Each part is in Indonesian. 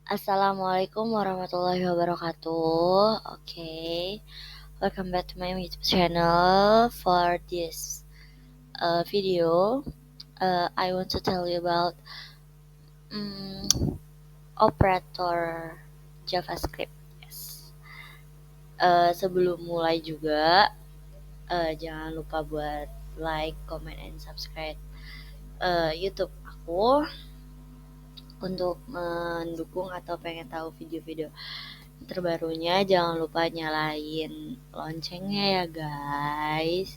Assalamualaikum warahmatullahi wabarakatuh. Welcome back to my YouTube channel. For this video, I want to tell you about um, operator JavaScript. Yes. Sebelum mulai juga, jangan lupa buat like, comment, and subscribe YouTube aku untuk mendukung atau pengen tahu video-video terbarunya. Jangan lupa nyalain loncengnya ya guys.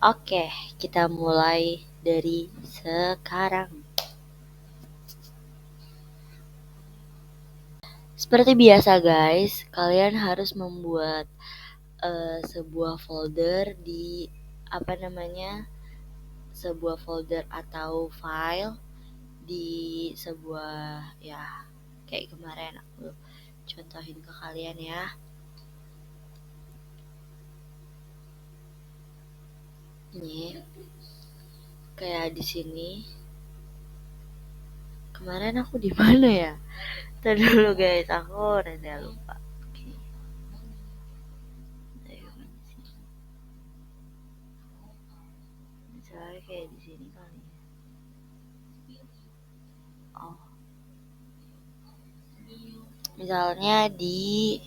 Oke, kita mulai dari sekarang. Seperti biasa guys, kalian harus membuat sebuah folder di sebuah folder atau file di sebuah, ya kayak kemarin aku contohin ke kalian ya. Ini kayak di sini. Kemarin aku di mana ya? Tadi dulu guys, aku udah lupa. Oke. Misalnya kayak di sini kali ya. Oh. Misalnya di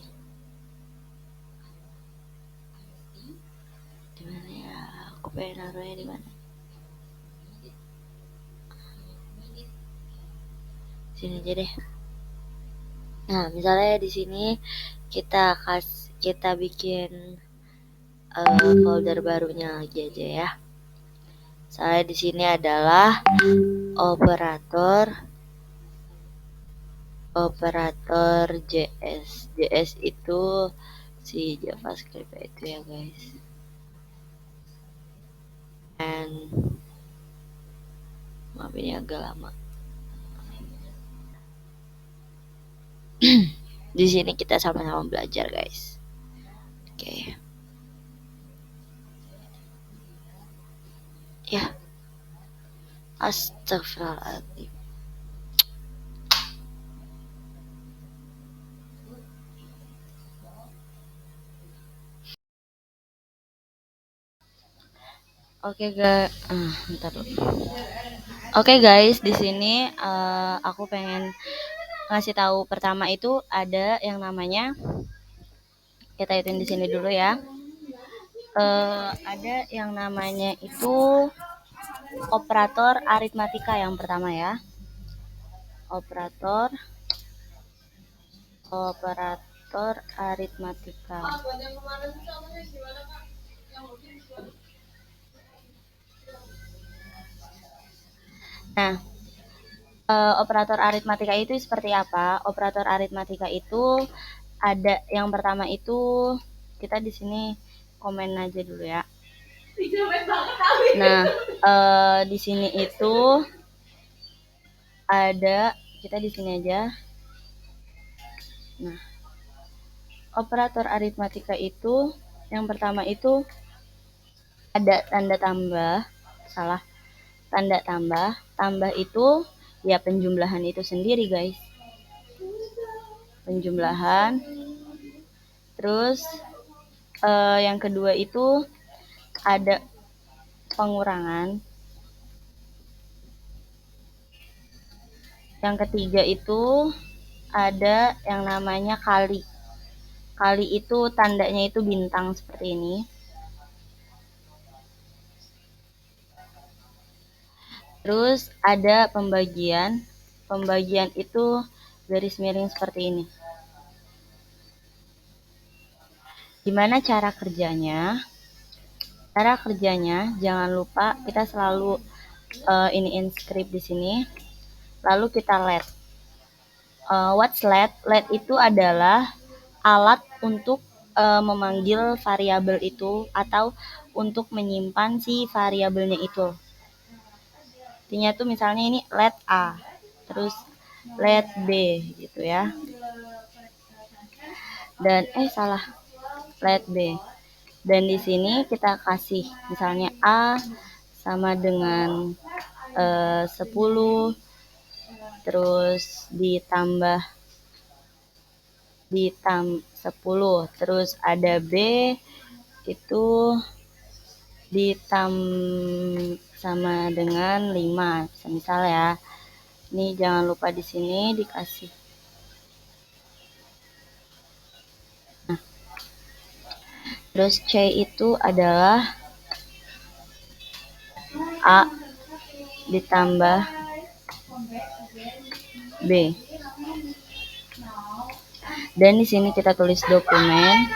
mana ya? Aku pengen naruhnya di mana? Sini aja deh. Nah, misalnya di sini kita bikin folder barunya lagi aja ya. Saya di sini adalah operator JS. JS itu si JavaScript itu ya guys. And maaf ini agak lama. Di sini kita sama-sama belajar guys. Oke. Ya. Astagfirullahaladzim. Oke guys, bentar dulu. Oke guys, di sini aku pengen ngasih tahu pertama itu ada yang namanya, kita hitung di sini dulu ya. Ada yang namanya itu operator aritmatika yang pertama ya. Operator aritmatika. Nah, operator aritmatika itu seperti apa? Operator aritmatika itu ada yang pertama itu, kita di sini komen aja dulu ya. Nah, di sini itu ada, kita di sini aja. Nah, operator aritmatika itu yang pertama itu ada tanda tambah, tanda tambah itu ya penjumlahan itu sendiri guys. Penjumlahan. Terus yang kedua itu ada pengurangan. Yang ketiga itu ada yang namanya kali. Kali itu tandanya itu bintang seperti ini. Terus ada pembagian. Pembagian itu garis miring seperti ini. Gimana cara kerjanya? Cara kerjanya jangan lupa kita selalu iniin script di sini. Lalu kita let. What's let? Let itu adalah alat untuk memanggil variabel itu atau untuk menyimpan si variabelnya itu. Artinya tuh misalnya ini let A, terus let B gitu ya. Dan let B. Dan di sini kita kasih misalnya A sama dengan 10, terus ditambah 10, terus ada B itu sama dengan 5, misal ya. Ini jangan lupa di sini dikasih. Nah, terus C itu adalah A ditambah B. Dan di sini kita tulis dokumen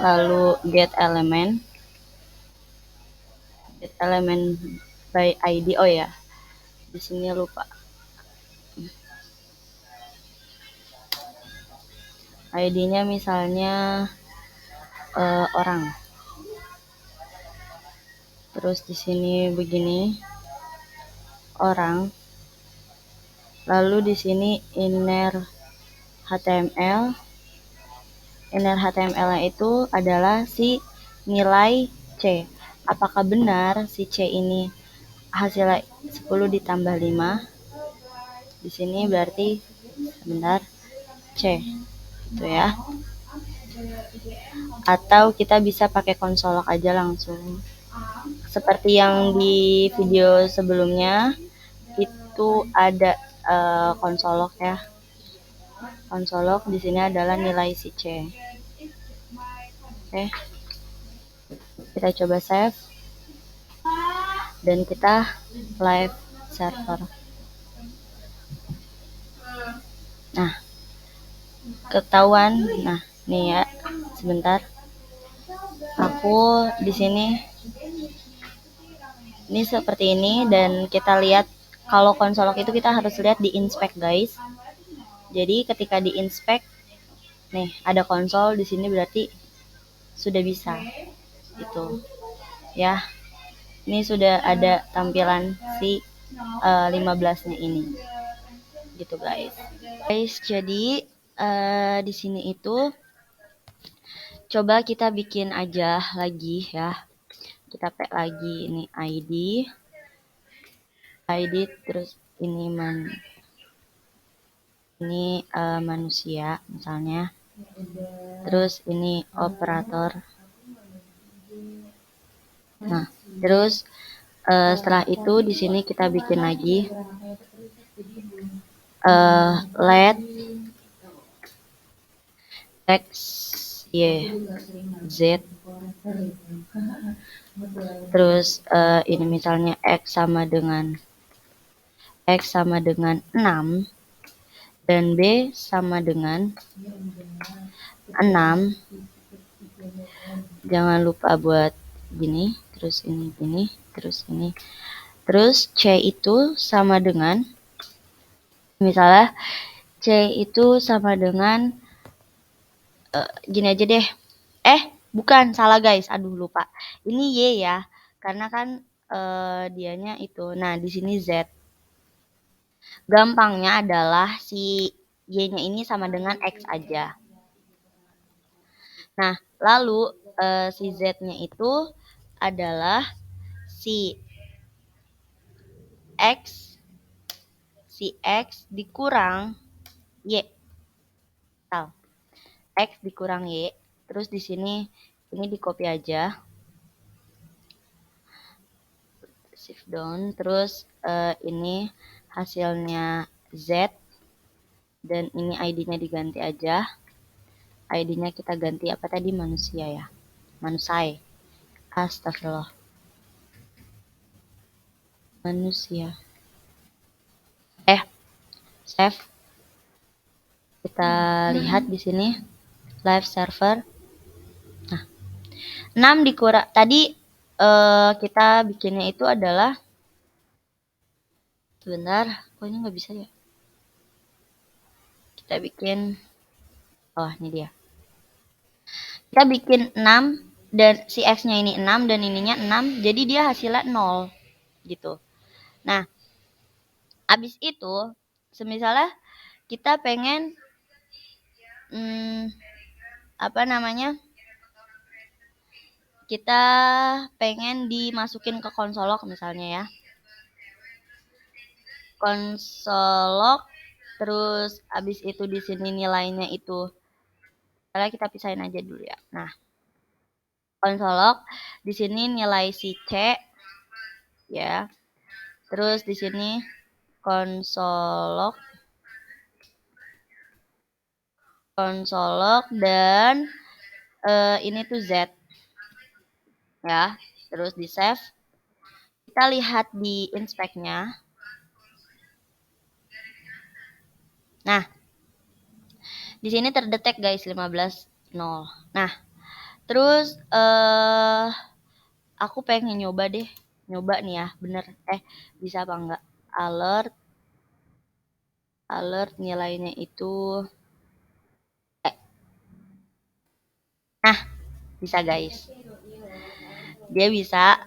lalu get element by ID. Oh ya, di sini lupa. ID-nya misalnya orang. Terus di sini begini, orang. Lalu di sini inner HTML. Inner HTML itu adalah si nilai C. Apakah benar si C ini hasilnya 10 ditambah 5? Di sini berarti benar C. Itu ya. Atau kita bisa pakai konsolok aja langsung. Seperti yang di video sebelumnya itu ada konsolok ya. Konsolok di sini adalah nilai si C. Oke. Kita coba save dan kita live server. Nah, ketahuan. Nah, nih ya. Sebentar. Aku di sini ini seperti ini dan kita lihat kalau konsolok itu kita harus lihat di inspect, guys. Jadi ketika di inspect nih ada konsol di sini berarti sudah bisa. Itu ya. Ini sudah ada tampilan si 15-nya ini. Gitu, guys. Jadi di sini itu coba kita bikin aja lagi ya. Kita pack lagi ini ID terus ini manusia misalnya. Terus ini operator. Nah, terus setelah itu di sini kita bikin lagi let x y z. Terus ini misalnya x sama dengan 6 dan b sama dengan 6. Jangan lupa buat gini, terus ini gini, terus ini. Terus C itu sama dengan, misalnya C itu sama dengan gini aja deh. Bukan, salah guys. Aduh lupa. Ini Y ya, karena kan dianya itu. Nah, di sini Z. Gampangnya adalah si Y-nya ini sama dengan X aja. Nah, lalu si Z-nya itu adalah si X dikurang Y. X dikurang Y. Terus di sini ini di copy aja. Shift down. Terus ini hasilnya Z. Dan ini ID-nya diganti aja. ID-nya kita ganti apa tadi? Manusia ya. Manusai. Astagfirullah. Manusia. Save. Kita lihat di sini live server. Nah, 6 dikurang tadi kita bikinnya itu adalah sebentar, kok ini nggak bisa ya? Kita bikin ini dia. Kita bikin 6 dan si X-nya ini 6 dan ininya 6, jadi dia hasilnya 0 gitu. Nah, habis itu semisalnya kita pengen kita pengen dimasukin ke konsolok misalnya ya. konsolog, terus abis itu di sini nilainya itu, kita pisahin aja dulu ya. Nah, konsolog di sini nilai si C ya. Terus di sini konsolog dan ini tuh Z ya. Terus di save. Kita lihat di inspect-nya. Nah, di sini terdetek guys 15.0. Nah, terus aku pengen nyoba nih ya, bener. Bisa apa enggak? Alert nilainya itu nah, bisa guys. Dia bisa.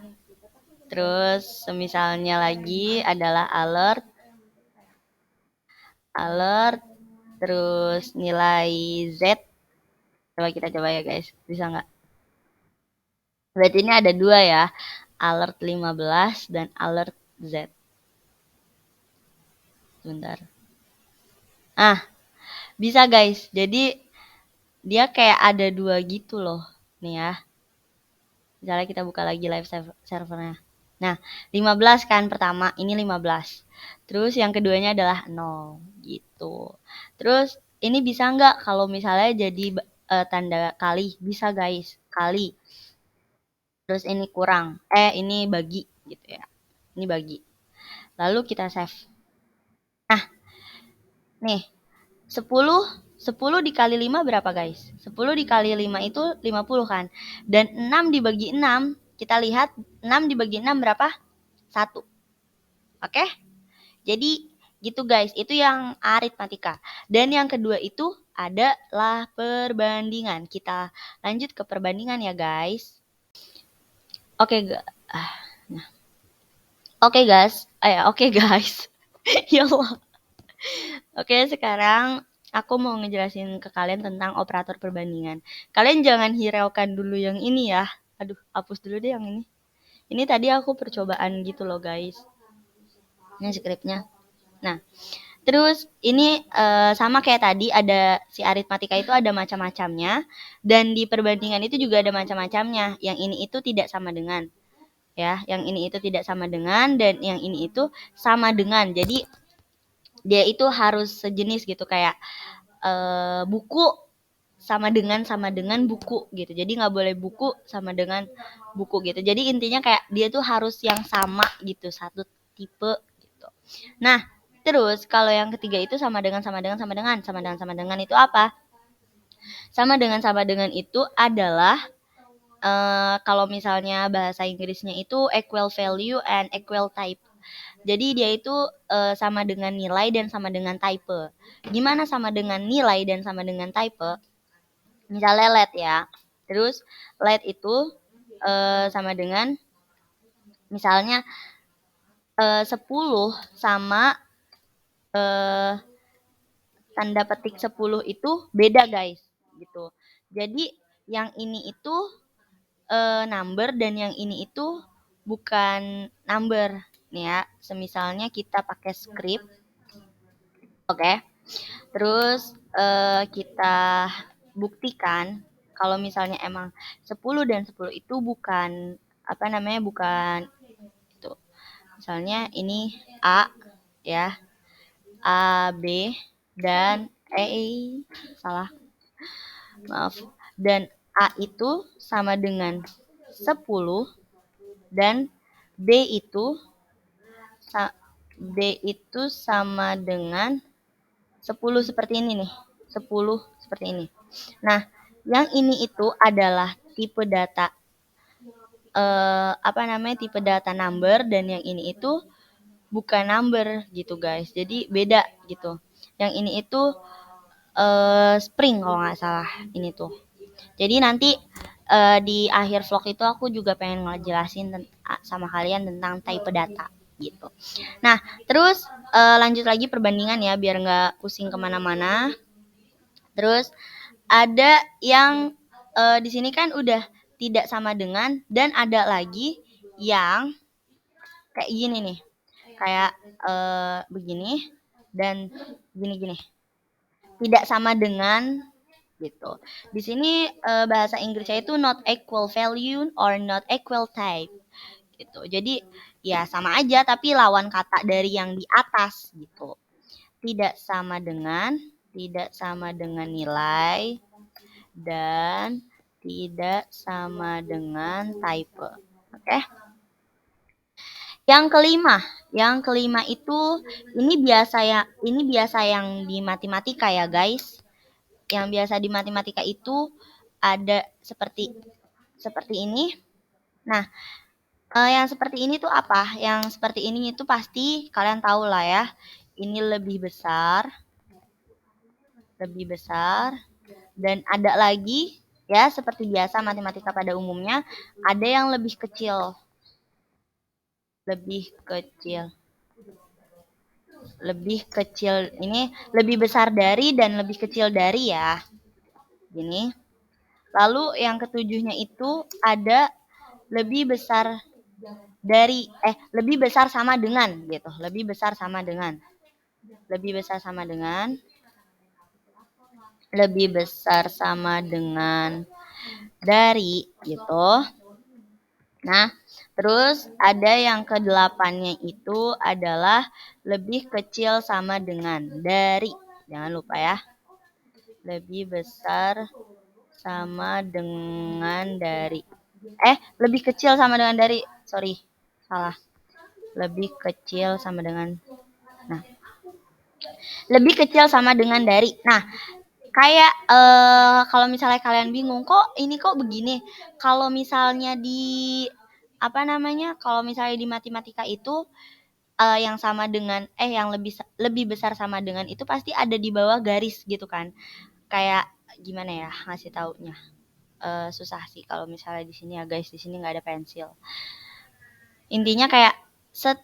Terus misalnya lagi adalah alert terus nilai Z. Coba kita coba ya guys. Bisa nggak? Berarti ini ada dua ya. Alert 15 dan alert Z. Sebentar. Bisa guys. Jadi dia kayak ada dua gitu loh. Nih ya. Misalnya kita buka lagi live servernya. Nah, 15 kan pertama, ini 15. Terus yang keduanya adalah 0 gitu. Terus ini bisa nggak kalau misalnya jadi tanda kali? Bisa guys, kali. Terus ini kurang, ini bagi gitu ya. Ini bagi. Lalu kita save. Nah, nih 10 dikali 5 berapa guys? 10 dikali 5 itu 50 kan? Dan 6 dibagi 6, kita lihat 6 dibagi 6 berapa? 1. Oke? Jadi gitu guys, itu yang aritmatika. Dan yang kedua itu adalah perbandingan. Kita lanjut ke perbandingan ya guys. Oke, nah. Oke guys. Ya Allah. Oke, sekarang aku mau ngejelasin ke kalian tentang operator perbandingan. Kalian jangan hiraukan dulu yang ini ya. Aduh, hapus dulu deh yang ini. Ini tadi aku percobaan gitu loh guys. Ini skripnya. Nah, terus ini sama kayak tadi, ada si aritmatika itu ada macam-macamnya, dan di perbandingan itu juga ada macam-macamnya. Yang ini itu tidak sama dengan, ya. Yang ini itu tidak sama dengan, dan yang ini itu sama dengan. Jadi dia itu harus sejenis gitu, kayak buku sama dengan buku gitu. Jadi nggak boleh buku sama dengan buku gitu. Jadi intinya kayak dia tuh harus yang sama gitu, satu tipe gitu. Nah, terus kalau yang ketiga itu sama dengan itu apa? Sama dengan itu adalah kalau misalnya bahasa Inggrisnya itu equal value and equal type. Jadi dia itu sama dengan nilai dan sama dengan type. Gimana sama dengan nilai dan sama dengan type? Misalnya let ya. Terus let itu sama dengan misalnya 10 sama tanda petik 10 itu beda guys gitu. Jadi yang ini itu number dan yang ini itu bukan number nih ya. Semisalnya kita pakai script. Oke. Terus kita buktikan kalau misalnya emang 10 dan 10 itu bukan bukan itu. Misalnya ini A ya. A, B dan salah. Maaf. Dan A itu sama dengan 10 dan B itu sama dengan 10 seperti ini nih. 10 seperti ini. Nah, yang ini itu adalah tipe data tipe data number, dan yang ini itu bukan number gitu guys. Jadi beda gitu. Yang ini itu spring kalau nggak salah ini tuh. Jadi nanti di akhir vlog itu aku juga pengen ngejelasin sama kalian tentang type data gitu. Nah, terus lanjut lagi perbandingan ya biar nggak pusing kemana-mana. Terus ada yang di sini kan udah tidak sama dengan, dan ada lagi yang kayak gini nih. kayak begini dan gini-gini. Tidak sama dengan gitu. Di sini bahasa Inggrisnya itu not equal value or not equal type gitu. Jadi ya sama aja tapi lawan kata dari yang di atas gitu. Tidak sama dengan nilai dan tidak sama dengan type. Oke. Yang kelima itu ini biasa yang di matematika ya, guys. Yang biasa di matematika itu ada seperti ini. Nah, yang seperti ini tuh apa? Yang seperti ini itu pasti kalian tahu lah ya. Ini lebih besar, dan ada lagi ya seperti biasa matematika pada umumnya ada yang lebih kecil, ini lebih besar dari dan lebih kecil dari ya. Gini. Lalu yang ketujuhnya itu ada lebih besar dari lebih besar sama dengan gitu. Lebih besar sama dengan dari gitu. Nah, terus ada yang ke-8-nya itu adalah lebih kecil sama dengan dari. Jangan lupa ya. Lebih besar sama dengan dari. Lebih kecil sama dengan dari. Sorry, salah. Lebih kecil sama dengan. Nah, lebih kecil sama dengan dari. Nah, kayak kalau misalnya kalian bingung kok begini. Kalau misalnya kalau misalnya di matematika itu yang sama dengan yang lebih besar sama dengan itu pasti ada di bawah garis gitu kan. Kayak gimana ya ngasih taunya. Susah sih kalau misalnya di sini ya guys, di sini nggak ada pensil. Intinya kayak set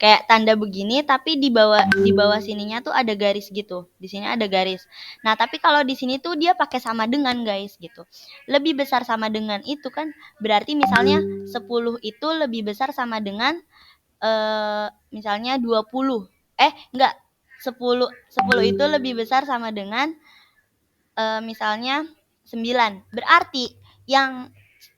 kayak tanda begini tapi di bawah sininya tuh ada garis gitu. Di sini ada garis. Nah, tapi kalau di sini tuh dia pakai sama dengan guys gitu. Lebih besar sama dengan itu kan berarti misalnya 10 itu lebih besar sama dengan misalnya 20. Enggak. 10 itu lebih besar sama dengan misalnya 9. Berarti yang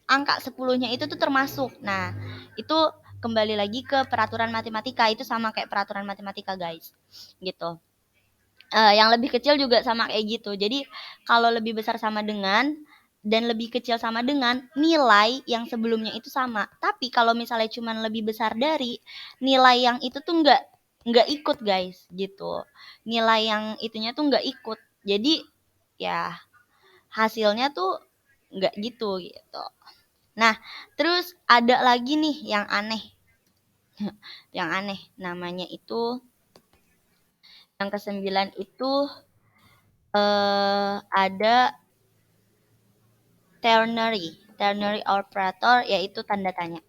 angka 10-nya itu tuh termasuk. Nah, itu kembali lagi ke peraturan matematika. Itu sama kayak peraturan matematika, guys. Gitu. Yang lebih kecil juga sama kayak gitu. Jadi, kalau lebih besar sama dengan dan lebih kecil sama dengan, nilai yang sebelumnya itu sama. Tapi kalau misalnya cuma lebih besar dari, nilai yang itu tuh nggak ikut, guys. Gitu. Nilai yang itunya tuh nggak ikut. Jadi, ya hasilnya tuh nggak gitu. Nah, terus ada lagi nih yang aneh. Namanya itu yang ke-9 itu ada ternary operator, yaitu tanda tanya.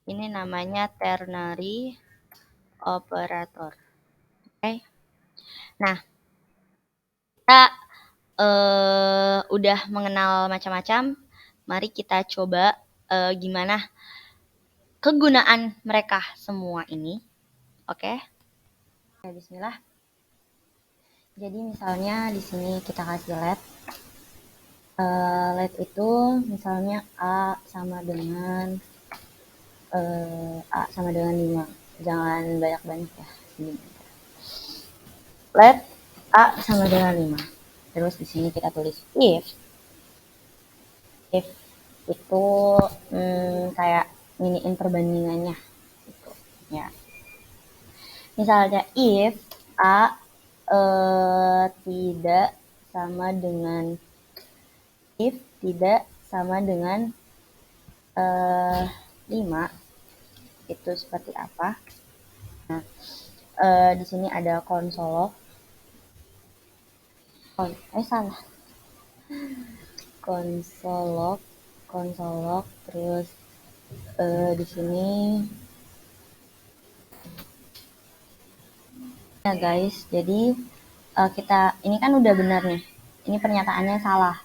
Ini namanya ternary operator. Oke. Nah, kita udah mengenal macam-macam. Mari kita coba gimana kegunaan mereka semua ini. Oke. Bismillah. Jadi misalnya di sini kita kasih LED. LED itu misalnya A sama dengan 5. Jangan banyak-banyak ya. LED A sama dengan 5. Terus di sini kita tulis if itu kayak miniin perbandingannya gitu ya. Misalnya if A tidak sama dengan 5, itu seperti apa? Nah, di sini ada konsolog. Konsolog terus di sini ya guys. Jadi kita ini kan udah benar nih. Ini pernyataannya salah.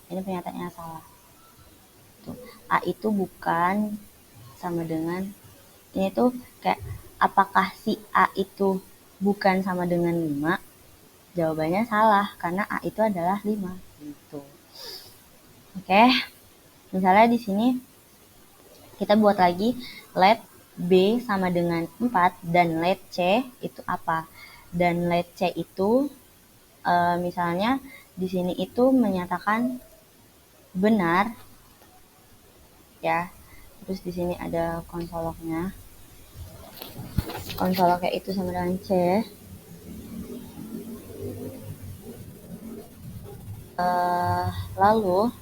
Tuh, A itu bukan sama dengan ini tuh kayak apakah si A itu bukan sama dengan 5? Jawabannya salah karena A itu adalah 5 gitu. Oke. Misalnya di sini kita buat lagi let B sama dengan 4 dan let C itu apa? Dan let C itu misalnya di sini itu menyatakan benar ya. Terus di sini ada konsoloknya. Konsoloknya itu sama dengan C. Lalu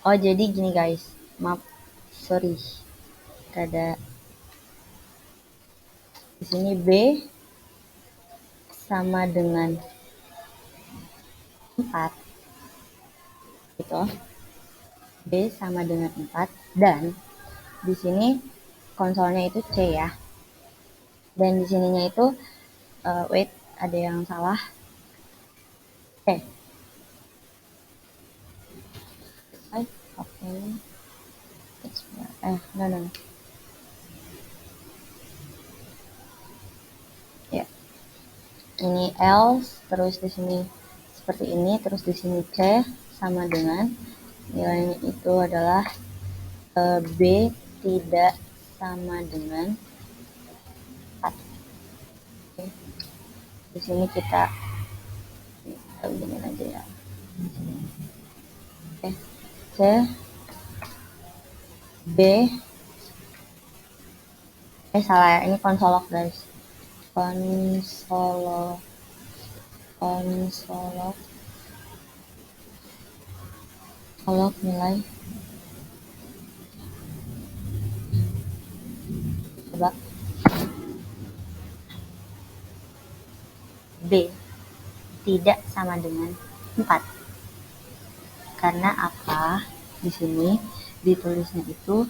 jadi gini guys, maaf, sorry, ada di sini B sama dengan 4 gitu. B sama dengan 4 dan di sini konsolnya itu C ya. Dan di sininya itu wait, ada yang salah. C. Oke. No. Ya. Ini else, terus di sini seperti ini, terus di sini C sama dengan nilainya itu adalah B tidak sama dengan 4. Oke. Di sini kita begini aja ya. Oke. C B salah ya, ini konsolok guys. Konsolok nilai coba B tidak sama dengan 4. Karena apa? Di sini ditulisnya itu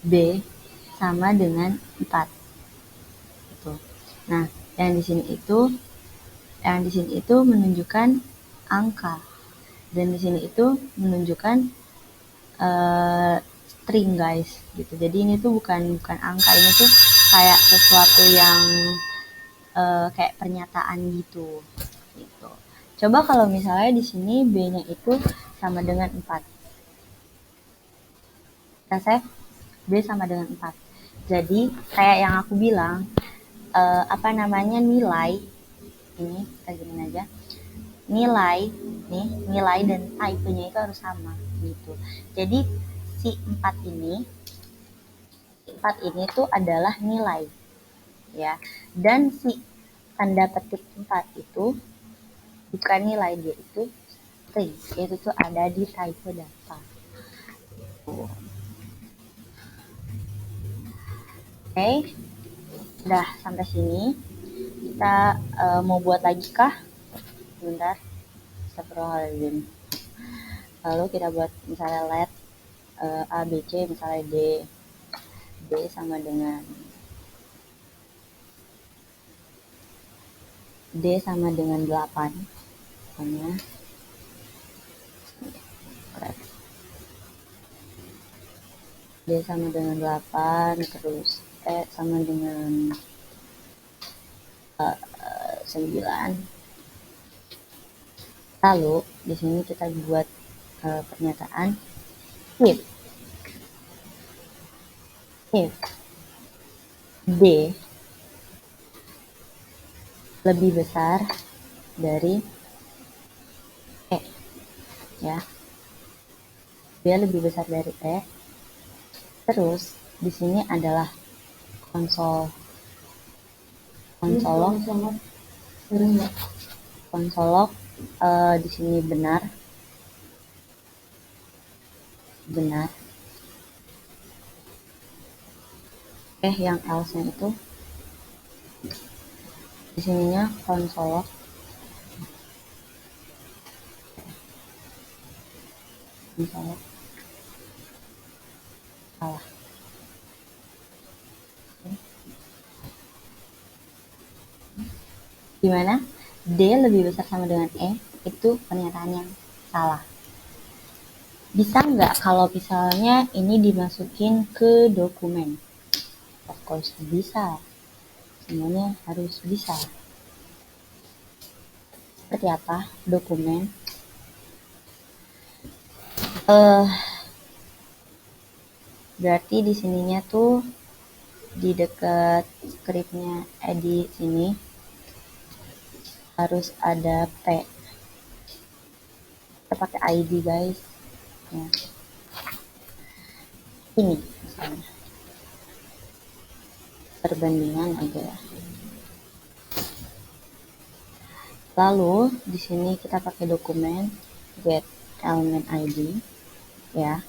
B sama dengan 4. Gitu. Nah, yang di sini itu menunjukkan angka. Dan di sini itu menunjukkan string guys gitu. Jadi ini tuh bukan angka, ini tuh kayak sesuatu yang kayak pernyataan gitu. Coba kalau misalnya di sini B-nya itu sama dengan 4. Kita save B sama dengan 4. Jadi kayak yang aku bilang, nilai ini kita gini aja. Nilai dan type-nya itu harus sama gitu. Jadi si 4 ini tuh adalah nilai ya. Dan si tanda petik 4 itu bukan nilai, dia itu string. Itu tuh ada di type data. Oke. Udah sampai sini. Kita mau buat lagi kah? Sebentar. Astagfirullahaladzim. Lalu kita buat misalnya let A, B, C, misalnya D sama dengan D sama dengan 8. Misalnya D sama dengan 8, terus E sama dengan 9. Lalu di sini kita buat pernyataan if D lebih besar dari E ya. Dia lebih besar dari E. Terus di sini adalah konsolok di sini benar. Yang else-nya itu di sininya konsolok misalnya salah. Dimana D lebih besar sama dengan E itu pernyataan yang salah. Bisa nggak kalau misalnya ini dimasukin ke dokumen? Of course bisa, semuanya harus bisa. Seperti apa dokumen? Berarti di sininya tuh di dekat scriptnya di sini harus ada P. Kita pakai ID guys. Ya. Ini misalnya perbandingan aja ya. Lalu di sini kita pakai dokumen get element ID ya.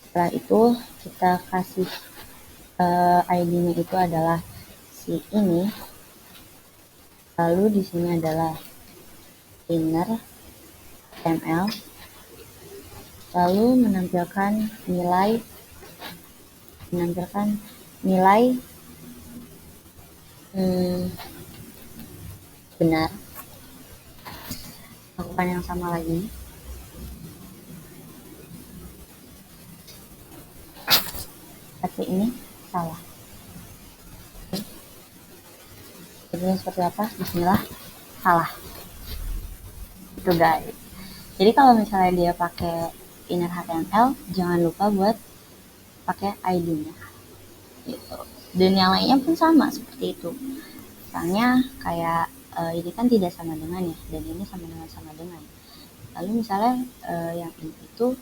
Setelah itu kita kasih ID-nya itu adalah si ini. Lalu di sini adalah inner HTML. Lalu menampilkan nilai benar. Lakukan yang sama lagi. Tapi ini salah. Jadinya seperti apa? Bismillah, salah. Itu guys. Jadi kalau misalnya dia pakai inner HTML, jangan lupa buat pakai ID-nya. Gitu. Dan yang lainnya pun sama seperti itu. Misalnya kayak ini kan tidak sama dengan ya, dan ini sama dengan. Lalu misalnya yang ini itu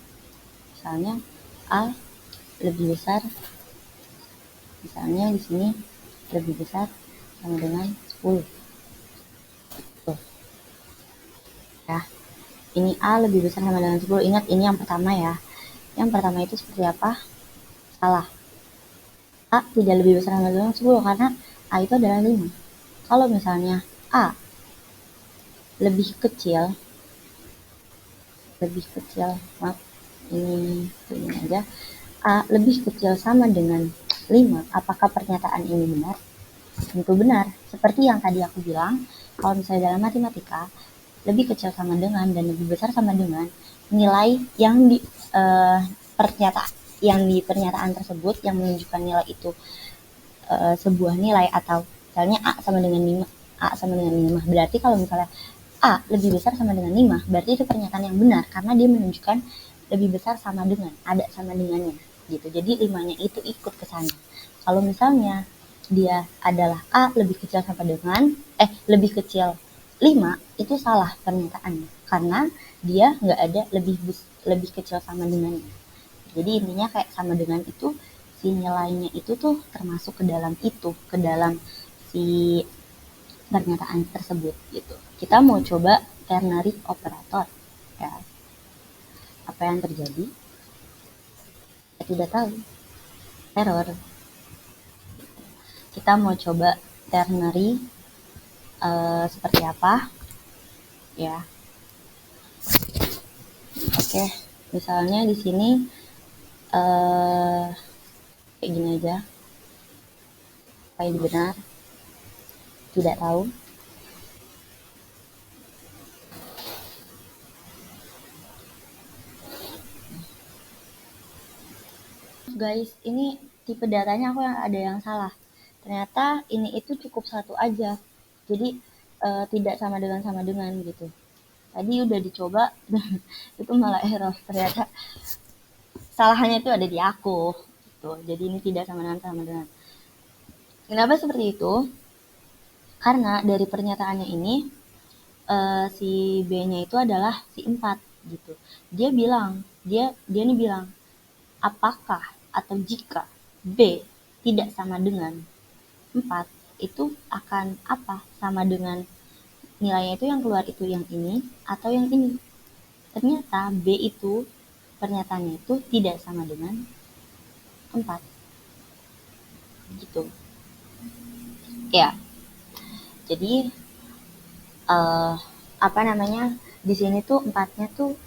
misalnya A lebih besar, misalnya di sini lebih besar sama dengan 10. Tuh. Ya. Ini A lebih besar sama dengan 10. Ingat ini yang pertama ya. Yang pertama itu seperti apa? Salah. A tidak lebih besar sama dengan 10 karena A itu adalah 5. Kalau misalnya A lebih kecil, maaf, ini aja. A lebih kecil sama dengan 5, apakah pernyataan ini benar? Tentu benar. Seperti yang tadi aku bilang, kalau misalnya dalam matematika, lebih kecil sama dengan dan lebih besar sama dengan nilai yang di pernyataan tersebut yang menunjukkan nilai itu sebuah nilai, atau misalnya A sama dengan 5. Berarti kalau misalnya A lebih besar sama dengan 5, berarti itu pernyataan yang benar karena dia menunjukkan lebih besar sama dengan, ada sama dengannya gitu. Jadi 5-nya itu ikut ke sana. Kalau misalnya dia adalah A lebih kecil sama dengan lebih kecil 5, itu salah pernyataannya karena dia nggak ada lebih kecil sama dengannya. Jadi intinya kayak sama dengan itu, si nilainya itu tuh termasuk ke dalam si pernyataan tersebut gitu. Kita mau coba ternary operator ya. Apa yang terjadi? Saya tidak tahu. Error. Kita mau coba ternary seperti apa ya. Oke, misalnya di sini kayak gini aja. Apa ini benar? Tidak tahu. Guys, ini tipe datanya aku yang ada yang salah. Ternyata ini itu cukup satu aja. Jadi tidak sama dengan gitu. Tadi udah dicoba itu malah error. Ternyata salahnya itu ada di aku. Gitu. Jadi ini tidak sama dengan. Kenapa seperti itu? Karena dari pernyataannya ini si B-nya itu adalah si 4 gitu. Dia ini bilang apakah atau jika B tidak sama dengan 4 itu akan apa? Sama dengan nilainya itu yang keluar itu yang ini atau yang ini. Ternyata B itu pernyataannya itu tidak sama dengan 4. Gitu. Ya. Jadi apa namanya? Di sini tuh 4-nya tuh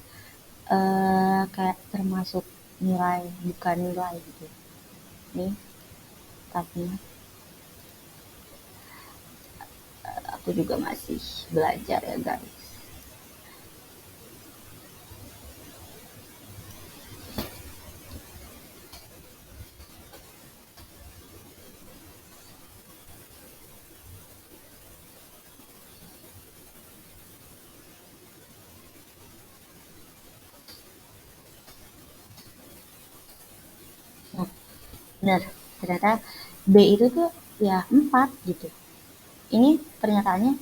kayak termasuk nilai, bukan nilai gitu. Nih, tapi aku juga masih belajar ya guys. Nah, benar, ternyata B itu tuh ya 4 gitu. Ini pernyataannya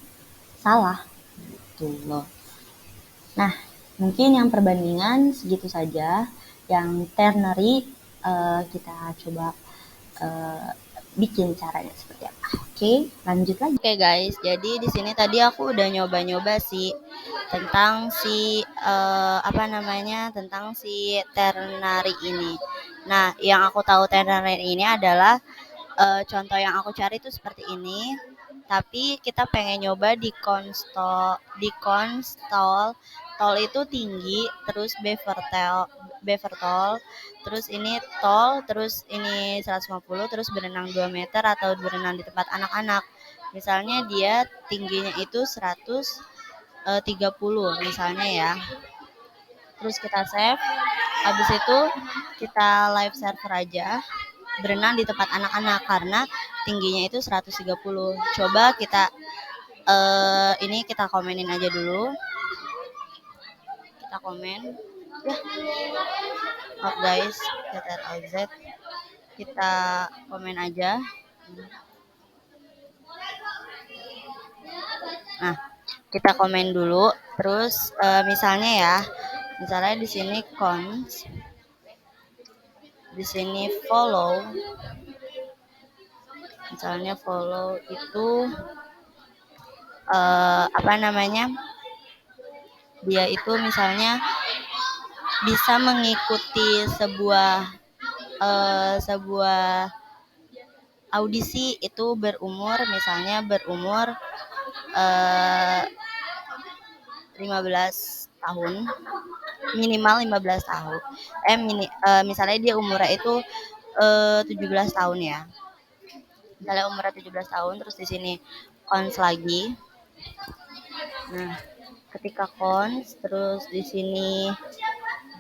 salah gitu loh. Nah, mungkin yang perbandingan segitu saja. Yang ternary kita coba eh, bikin caranya seperti apa. Oke, lanjut lagi. Oke guys, jadi di sini tadi aku udah nyoba-nyoba sih tentang apa namanya, tentang si ternary ini. Nah, yang aku tahu ternary ini adalah contoh yang aku cari itu seperti ini. Tapi kita pengen nyoba di konstol tol itu tinggi, terus bevertol, terus ini tol, terus ini 150, terus berenang 2 meter atau berenang di tempat anak-anak. Misalnya dia tingginya itu 130 misalnya ya. Terus kita save, habis itu kita live server aja, berenang di tempat anak-anak karena tingginya itu 130. Coba kita ini kita komenin aja dulu. Kita komen. Ya, maaf guys, CTRL-Z. Kita komen aja. Nah, kita komen dulu. Terus misalnya ya, misalnya di sini cons, di sini follow. Misalnya follow itu apa namanya? Dia itu misalnya bisa mengikuti sebuah audisi itu misalnya berumur 15 tahun, minimal 15 tahun. Misalnya dia umurnya itu 17 tahun ya. Misalnya umurnya 17 tahun, terus di sini cons lagi. Nah, ketika cons, terus di sini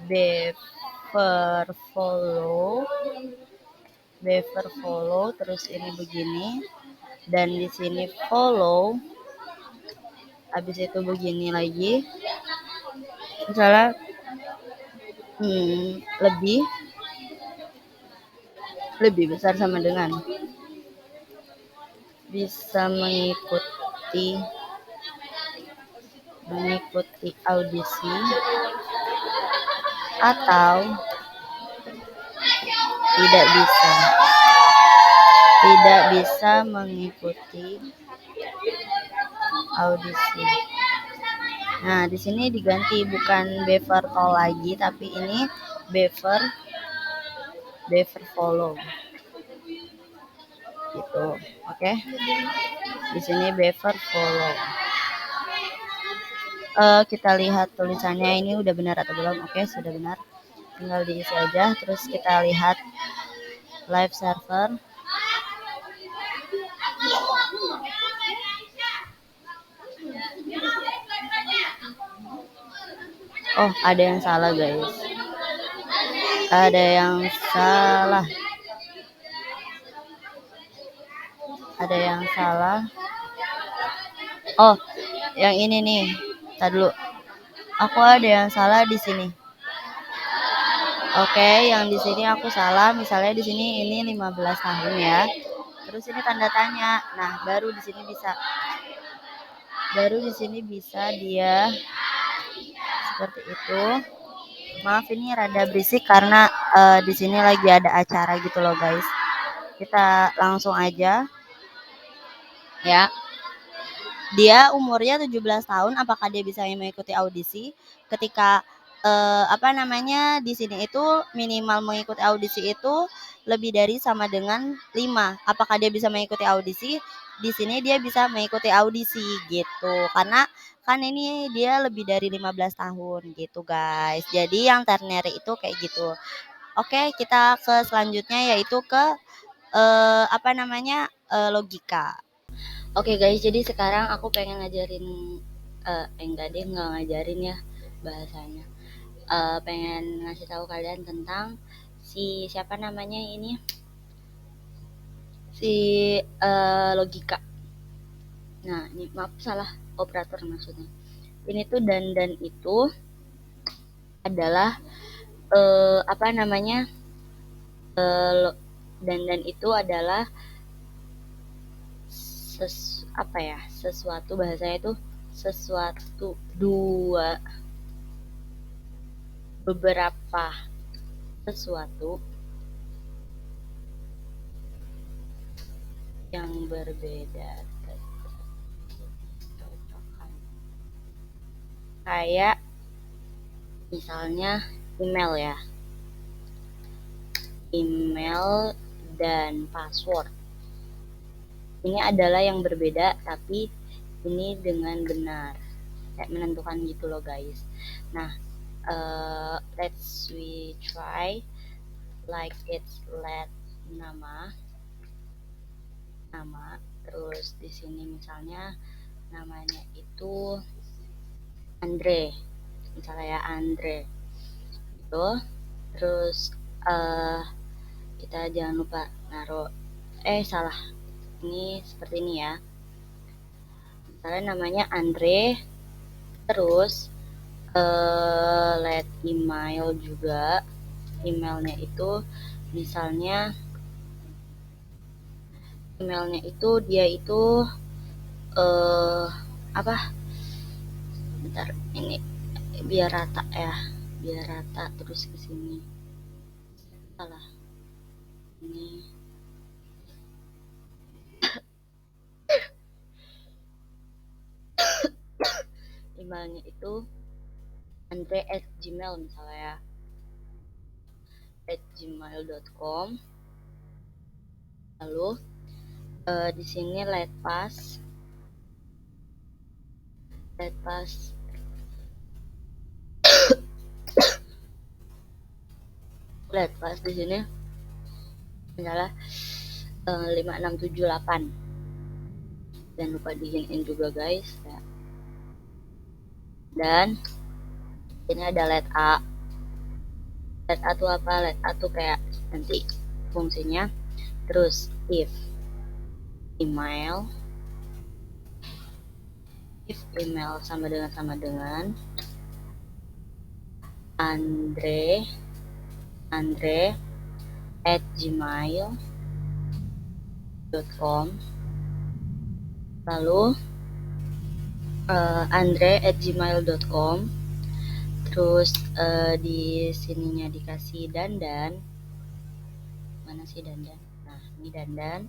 bever follow, terus ini begini, dan di sini follow, habis itu begini lagi, misalnya lebih besar sama dengan bisa mengikuti audisi atau tidak bisa mengikuti audisi. Nah, di sini diganti bukan bever tol lagi, tapi ini bever follow. Gitu. Oke. Di sini bever follow. Kita lihat tulisannya ini udah benar atau belum. Oke, sudah benar. Tinggal diisi aja, terus kita lihat live server. Oh, ada yang salah guys. Ada yang salah. Oh, yang ini nih. Tadi dulu. Aku ada yang salah di sini. Oke, yang di sini aku salah. Misalnya di sini ini 15 tahun ya. Terus ini tanda tanya. Nah, baru di sini bisa dia seperti itu. Maaf ini rada berisik karena di sini lagi ada acara gitu loh guys. Kita langsung aja. Ya. Dia umurnya 17 tahun, apakah dia bisa mengikuti audisi? Ketika apa namanya di sini itu minimal mengikuti audisi itu lebih dari sama dengan 5. Apakah dia bisa mengikuti audisi? Di sini dia bisa mengikuti audisi gitu. Karena kan ini dia lebih dari 15 tahun gitu guys. Jadi yang ternary itu kayak gitu. Oke, kita ke selanjutnya yaitu ke logika. Oke guys, jadi sekarang aku pengen ngajarin enggak deh, nggak ngajarin ya bahasanya. Pengen ngasih tahu kalian tentang siapa namanya ini, logika. Nah, ini maaf salah operator maksudnya. Ini tuh dan itu adalah apa namanya? Dan itu adalah sesuatu, bahasanya itu sesuatu, beberapa sesuatu yang berbeda. Kayak misalnya email ya, email dan password ini adalah yang berbeda, tapi ini dengan benar, kayak menentukan gitu loh guys. Nah, let's we try like it's let nama, terus di sini misalnya namanya itu Andre, misalnya ya Andre gitu. Terus kita jangan lupa naruh salah, ini seperti ini ya, misalnya namanya Andre, terus let email juga, emailnya itu misalnya dia itu bentar, ini biar rata ya, terus ke sini salah, ini emailnya itu andre@gmail misalnya ya, @gmail.com. Lalu di sini let pass di sini misalnya 5678. Jangan lupa diginiin juga guys ya. Dan ini ada let A. Let A tuh apa? Let A tuh kayak nanti fungsinya. Terus if email sama dengan Andre @gmail.com. Lalu andre@gmail.com. Terus di sininya dikasih dandan. Mana sih dandan? Nah, ini dandan.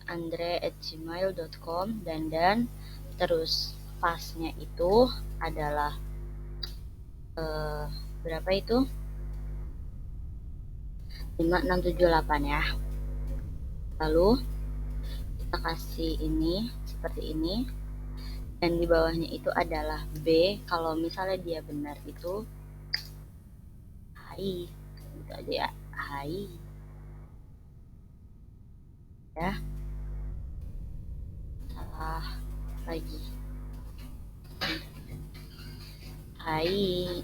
andre@gmail.com dandan. Terus pasnya itu adalah berapa itu? 5678 ya. Lalu kita kasih ini seperti ini, dan di bawahnya itu adalah B. Kalau misalnya dia benar itu hai, gitu aja ya, hai ya. Salah lagi, hai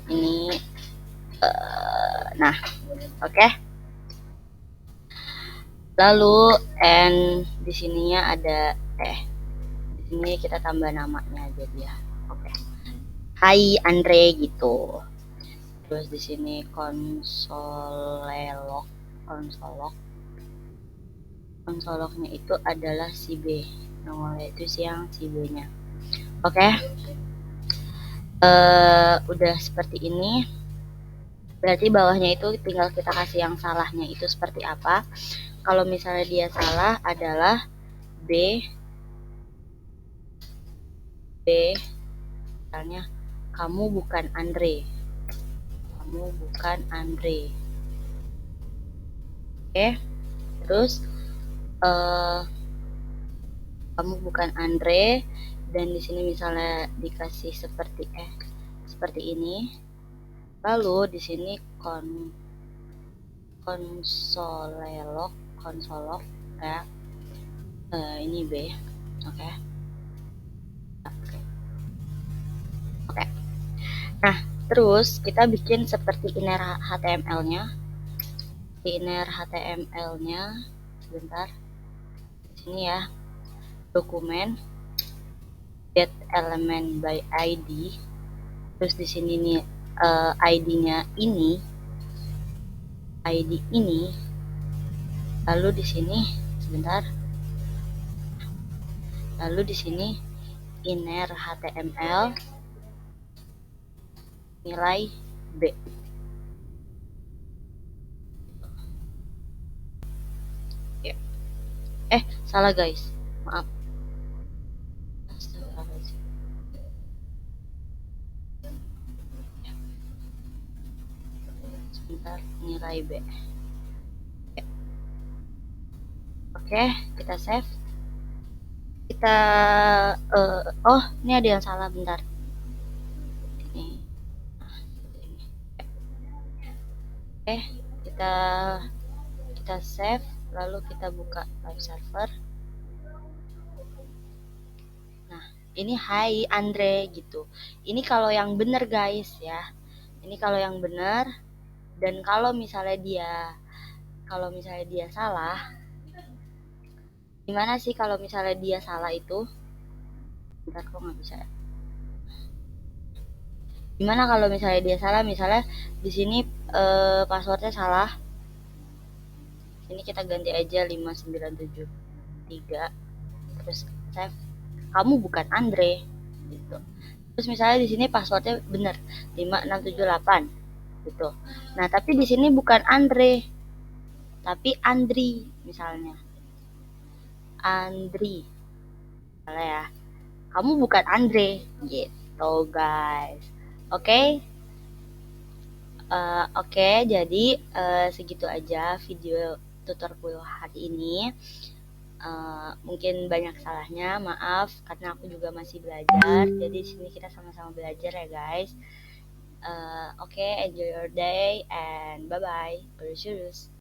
ini nah oke. Lalu di sininya ada di sini kita tambah namanya aja dia. Oke. Hai Andre gitu. Terus di sini konsolognya itu adalah si B. Nongolnya itu siang si B-nya. Oke. Udah seperti ini. Berarti bawahnya itu tinggal kita kasih yang salahnya itu seperti apa. Kalau misalnya dia salah adalah B, misalnya kamu bukan Andre, Oke, terus kamu bukan Andre, dan di sini misalnya dikasih seperti ini, lalu di sini konsolelok konsolok ya, ini B. Oke. Oke. Nah, terus kita bikin seperti inner HTML-nya. Inner HTML-nya sebentar. Di sini ya. Dokumen get element by ID. Terus di sini nih ID-nya ID ini. Lalu di sini sebentar. Lalu di sini inner HTML nilai B. Ya. Salah guys, maaf. Sebentar, nilai B. Ya. Oke, kita save. Kita oh, ini ada yang salah, bentar. Ini. Oke, kita save, lalu kita buka live server. Nah, ini hai Andre gitu. Ini kalau yang bener guys ya. Ini kalau yang bener. Dan kalau misalnya dia salah, gimana sih kalau misalnya dia salah itu? Bentar, kok nggak bisa ya? Gimana kalau misalnya dia salah? Misalnya di sini passwordnya salah. Ini kita ganti aja 5973. Terus save. Kamu bukan Andre gitu. Terus misalnya di sini passwordnya benar 5678 gitu. Nah, tapi di sini bukan Andre, tapi Andri misalnya. Andri. Misalnya ya. Kamu bukan Andre gitu, guys. Oke. Okay? Oke, jadi segitu aja video tutorial hari ini. Mungkin banyak salahnya, maaf karena aku juga masih belajar. Jadi di sini kita sama-sama belajar ya guys. Oke, enjoy your day and bye bye. Görüşürüz.